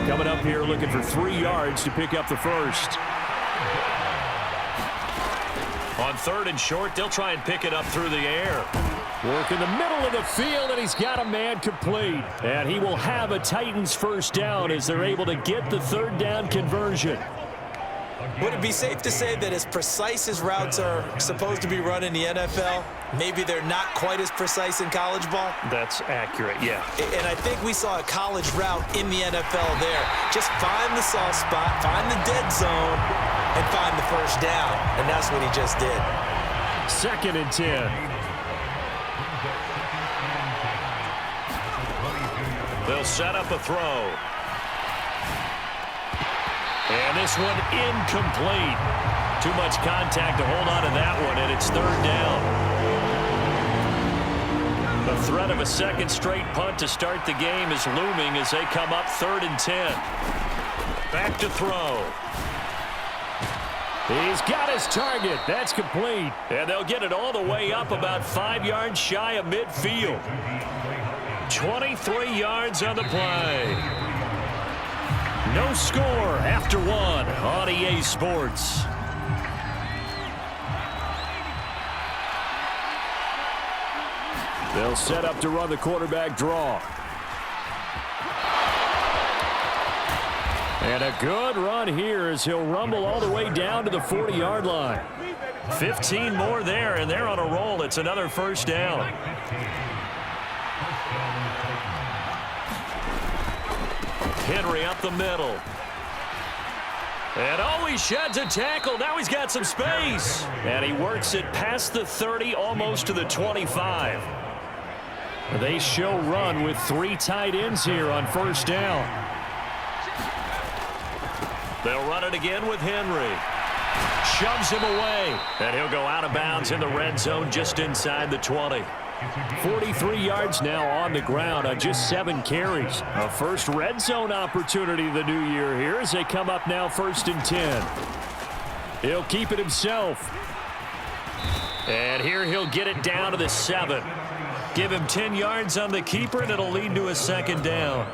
coming up here looking for 3 yards to pick up the first. On 3rd and short, they'll try and pick it up through the air. Work in the middle of the field, and he's got a man complete. And he will have a Titans first down as they're able to get the 3rd down conversion. Would it be safe to say that as precise as routes are supposed to be run in the NFL, maybe they're not quite as precise in college ball? That's accurate, yeah. And I think we saw a college route in the NFL there. Just find the soft spot, find the dead zone, and find the first down. And that's what he just did. 2nd and 10. They'll set up a throw. And this one incomplete. Too much contact to hold on to that one, and it's 3rd down. The threat of a second straight punt to start the game is looming as they come up 3rd and 10. Back to throw. He's got his target. That's complete. And they'll get it all the way up about 5 yards shy of midfield. 23 yards on the play. No score after 1 on EA Sports. They'll set up to run the quarterback draw. And a good run here as he'll rumble all the way down to the 40-yard line. 15 more there, and they're on a roll. It's another first down. Henry up the middle. And oh, he sheds a tackle. Now he's got some space. And he works it past the 30, almost to the 25. They show run with 3 tight ends here on first down. They'll run it again with Henry. Shoves him away. And he'll go out of bounds in the red zone just inside the 20. 43 yards now on the ground on just 7 carries. A first red zone opportunity of the new year here as they come up now 1st and 10. He'll keep it himself. And here he'll get it down to the 7. Give him 10 yards on the keeper, and it'll lead to a 2nd down.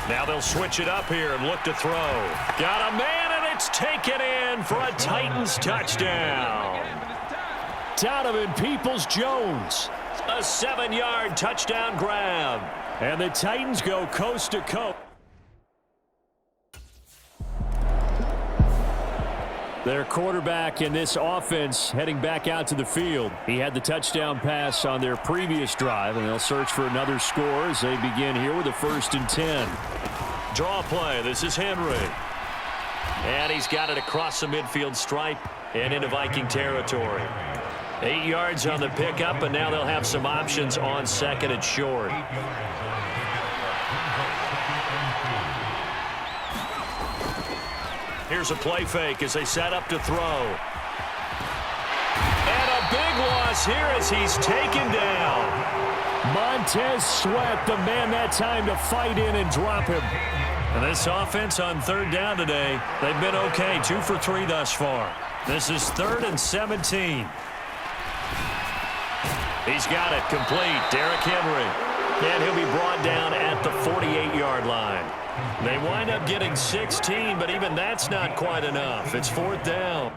Now they'll switch it up here and look to throw. Got a man, and it's taken in for a Titans touchdown. Donovan Peoples-Jones. A 7-yard touchdown grab. And the Titans go coast to coast. Their quarterback in this offense heading back out to the field. He had the touchdown pass on their previous drive, and they'll search for another score as they begin here with a 1st and 10. Draw play. This is Henry. And he's got it across the midfield stripe and into Viking territory. 8 yards on the pickup, and now they'll have some options on 2nd and short. Here's a play fake as they set up to throw. And a big loss here as he's taken down. Montez Sweat, the man that time to fight in and drop him. And this offense on 3rd down today, they've been okay. 2 for 3 thus far. This is 3rd and 17. He's got it complete. Derrick Henry. And he'll be brought down at the 48-yard line. They wind up getting 16, but even that's not quite enough. It's 4th down.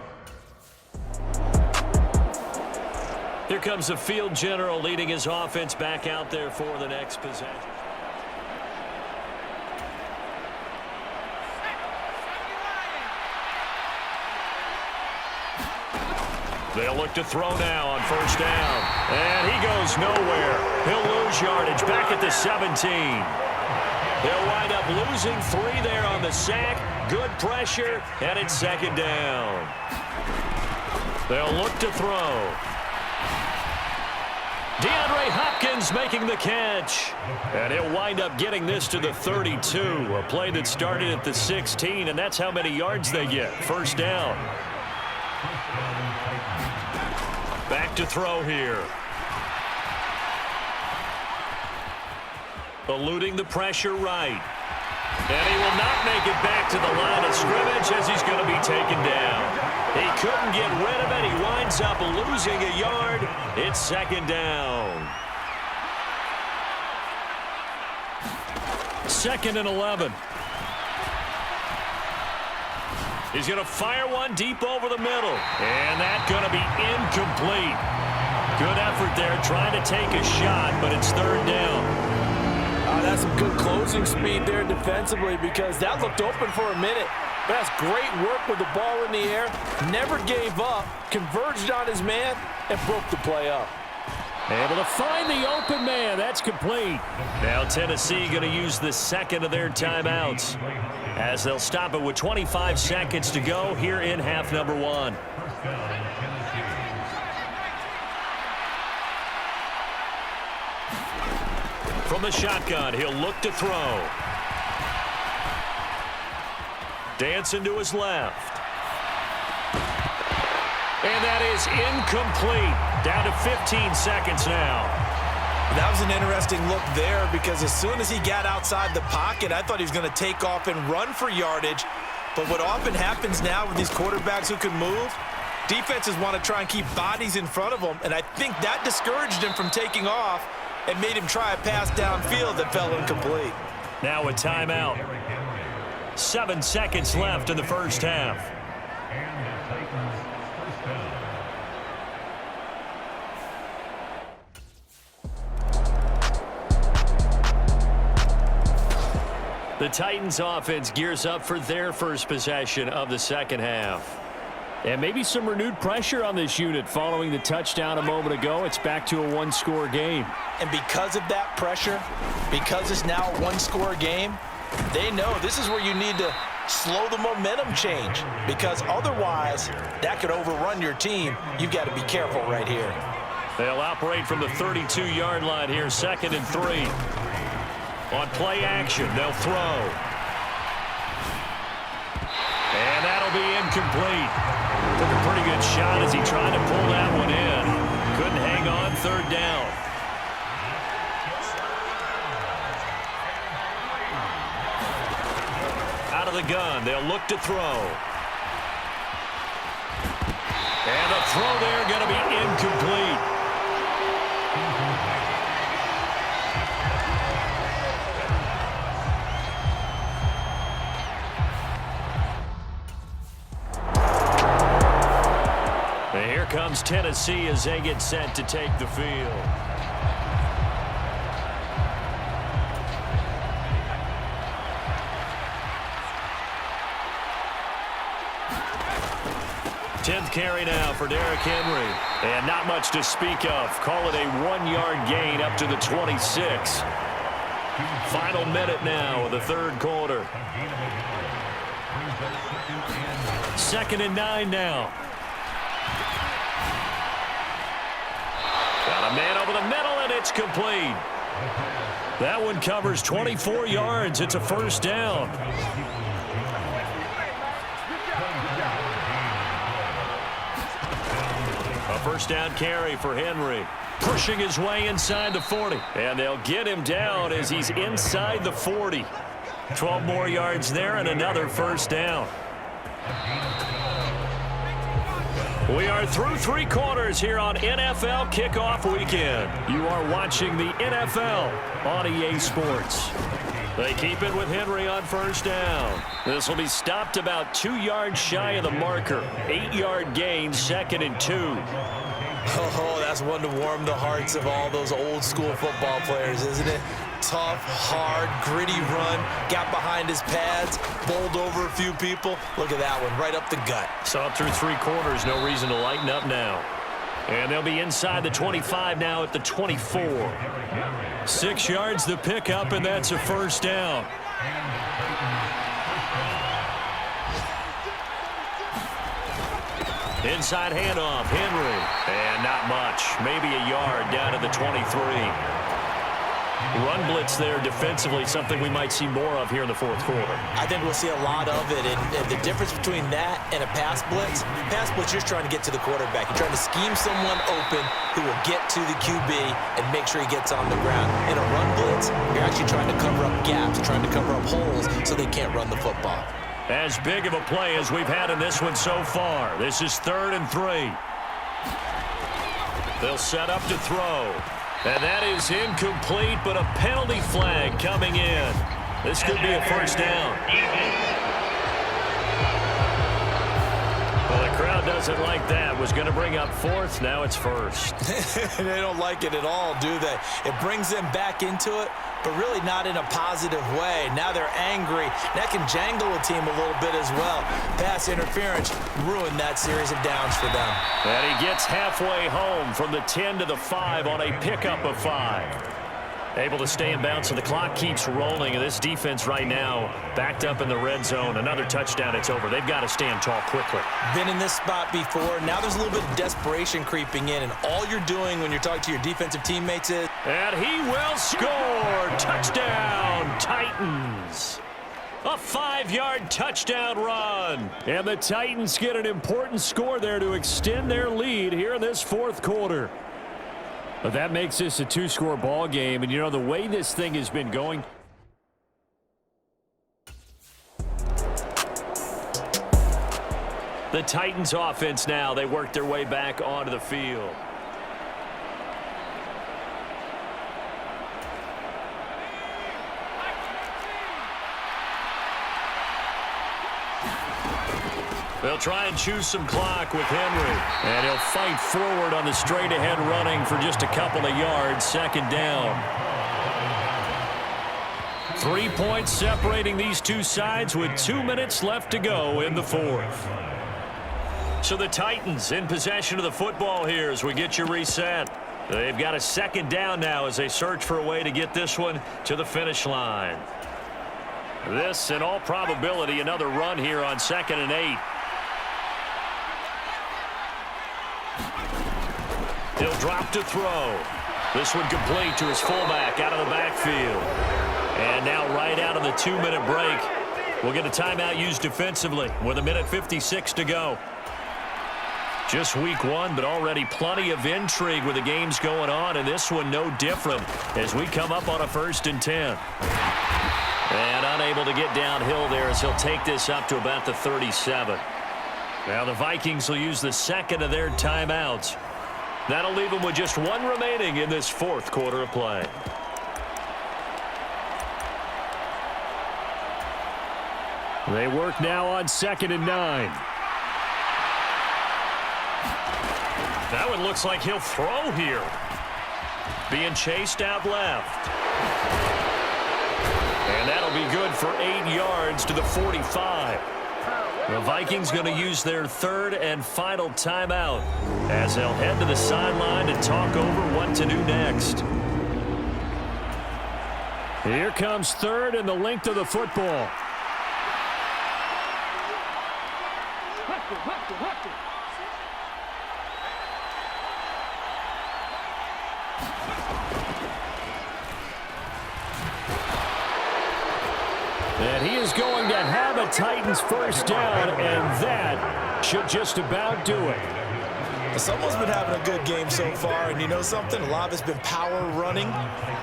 Here comes the field general leading his offense back out there for the next possession. They'll look to throw now on 1st down. And he goes nowhere. He'll lose yardage back at the 17. They'll wind up losing 3 there on the sack. Good pressure, and it's 2nd down. They'll look to throw. DeAndre Hopkins making the catch. And he'll wind up getting this to the 32. A play that started at the 16, and that's how many yards they get. 1st down. Back to throw here. Eluding the pressure right. And he will not make it back to the line of scrimmage as he's going to be taken down. He couldn't get rid of it. He winds up losing a yard. It's second down. 2nd and 11. He's going to fire one deep over the middle. And that's going to be incomplete. Good effort there trying to take a shot, but it's third down. That's some good closing speed there defensively because that looked open for a minute. That's great work with the ball in the air. Never gave up, converged on his man, and broke the play up. Able to find the open man. That's complete. Now Tennessee going to use the second of their timeouts as they'll stop it with 25 seconds to go here in half number 1. From the shotgun, he'll look to throw. Dancing to his left. And that is incomplete. Down to 15 seconds now. That was an interesting look there because as soon as he got outside the pocket, I thought he was going to take off and run for yardage. But what often happens now with these quarterbacks who can move, defenses want to try and keep bodies in front of them, and I think that discouraged him from taking off and made him try a pass downfield that fell incomplete. Now a timeout. 7 seconds left in the first half. The Titans offense gears up for their first possession of the second half. And maybe some renewed pressure on this unit following the touchdown a moment ago. It's back to a one-score game. And because of that pressure, because it's now a one-score game, they know this is where you need to slow the momentum change because otherwise that could overrun your team. You've got to be careful right here. They'll operate from the 32-yard line here, 2nd and 3. On play action, they'll throw. And that'll be incomplete. Took a pretty good shot as he tried to pull that one in. Couldn't hang on, third down. Out of the gun, they'll look to throw. And the throw there going to be incomplete. And here comes Tennessee as they get set to take the field. Tenth carry now for Derrick Henry. And not much to speak of. Call it a 1-yard gain up to the 26. Final minute now of the third quarter. 2nd and 9 now. Got a man over the middle, and it's complete. That one covers 24 yards. It's a first down. A first down carry for Henry. Pushing his way inside the 40. And they'll get him down as he's inside the 40. 12 more yards there and another first down. We are through 3 quarters here on NFL Kickoff Weekend. You are watching the NFL on EA Sports. They keep it with Henry on first down. This will be stopped about 2 yards shy of the marker. 8-yard gain, 2nd and 2. Oh, that's one to warm the hearts of all those old school football players, isn't it? Tough, hard, gritty run, got behind his pads, bowled over a few people. Look at that one, right up the gut. Saw through 3 quarters, no reason to lighten up now. And they'll be inside the 25 now at the 24. 6 yards the pickup, and that's a first down. Inside handoff, Henry. And not much, maybe a yard down to the 23. Run blitz there defensively, something we might see more of here in the fourth quarter. I think we'll see a lot of it, and the difference between that and a pass blitz, you're just trying to get to the quarterback. You're trying to scheme someone open who will get to the QB and make sure he gets on the ground. In a run blitz, you're actually trying to cover up gaps, trying to cover up holes so they can't run the football. As big of a play as we've had in this one so far. This is 3rd and 3. They'll set up to throw. And that is incomplete, but a penalty flag coming in. This could be a first down. Well, the crowd doesn't like that. Was going to bring up 4th. Now it's 1st. They don't like it at all, do they? It brings them back into it, but really not in a positive way. Now they're angry. That can jangle a team a little bit as well. Pass interference ruined that series of downs for them. And he gets halfway home from the 10 to the 5 on a pickup of 5. Able to stay in bounds, so the clock keeps rolling. And this defense right now backed up in the red zone. Another touchdown, it's over. They've got to stand tall quickly. Been in this spot before. Now there's a little bit of desperation creeping in, and all you're doing when you're talking to your defensive teammates is... And he will score! Touchdown, Titans! A 5-yard touchdown run. And the Titans get an important score there to extend their lead here in this fourth quarter. But that makes this a 2-score ball game. And, you know, the way this thing has been going. The Titans offense now. They work their way back onto the field. They'll try and choose some clock with Henry. And he'll fight forward on the straight-ahead running for just a couple of yards. 2nd down. 3 points separating these two sides with 2 minutes left to go in the fourth. So the Titans in possession of the football here as we get you reset. They've got a 2nd down now as they search for a way to get this one to the finish line. This, in all probability, another run here on 2nd and 8. He'll drop to throw. This one complete to his fullback out of the backfield. And now right out of the 2-minute break, we'll get a timeout used defensively with 1:56 to go. Just week 1, but already plenty of intrigue with the games going on, and this one no different as we come up on a 1st and 10. And unable to get downhill there as he'll take this up to about the 37. Now the Vikings will use the 2nd of their timeouts. That'll leave them with just 1 remaining in this fourth quarter of play. They work now on 2nd and 9. That one looks like he'll throw here. Being chased out left. And that'll be good for 8 yards to the 45. The Vikings going to use their 3rd and final timeout as they'll head to the sideline to talk over what to do next. Here comes 3rd and the length of the football. And he is going to have a Titans first down, and that should just about do it. Someone's been having a good game so far, and you know something? A lot of it's been power running.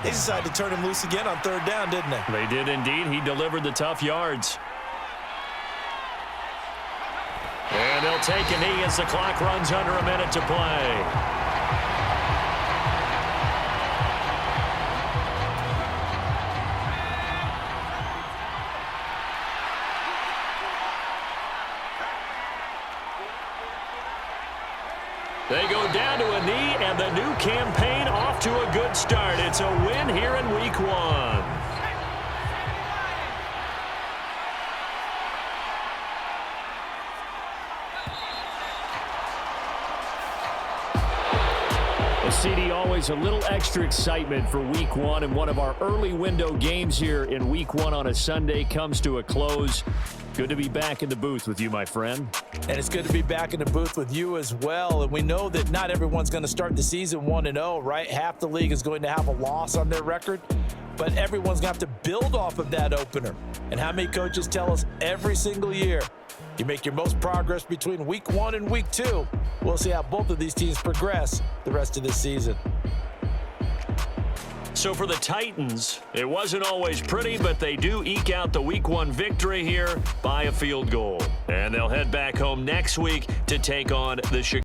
They decided to turn him loose again on 3rd down, didn't they? They did indeed. He delivered the tough yards. And they'll take a knee as the clock runs under a minute to play. They go down to a knee, and the new campaign off to a good start. It's a win here in week 1. CD, always a little extra excitement for Week 1, and one of our early window games here in Week 1 on a Sunday comes to a close. Good to be back in the booth with you, my friend. And it's good to be back in the booth with you as well. And we know that not everyone's going to start the season 1-0, right? Half the league is going to have a loss on their record, but everyone's going to have to build off of that opener. And how many coaches tell us every single year, you make your most progress between Week 1 and Week 2. We'll see how both of these teams progress the rest of this season. So for the Titans, it wasn't always pretty, but they do eke out the Week 1 victory here by a field goal. And they'll head back home next week to take on the Chicago.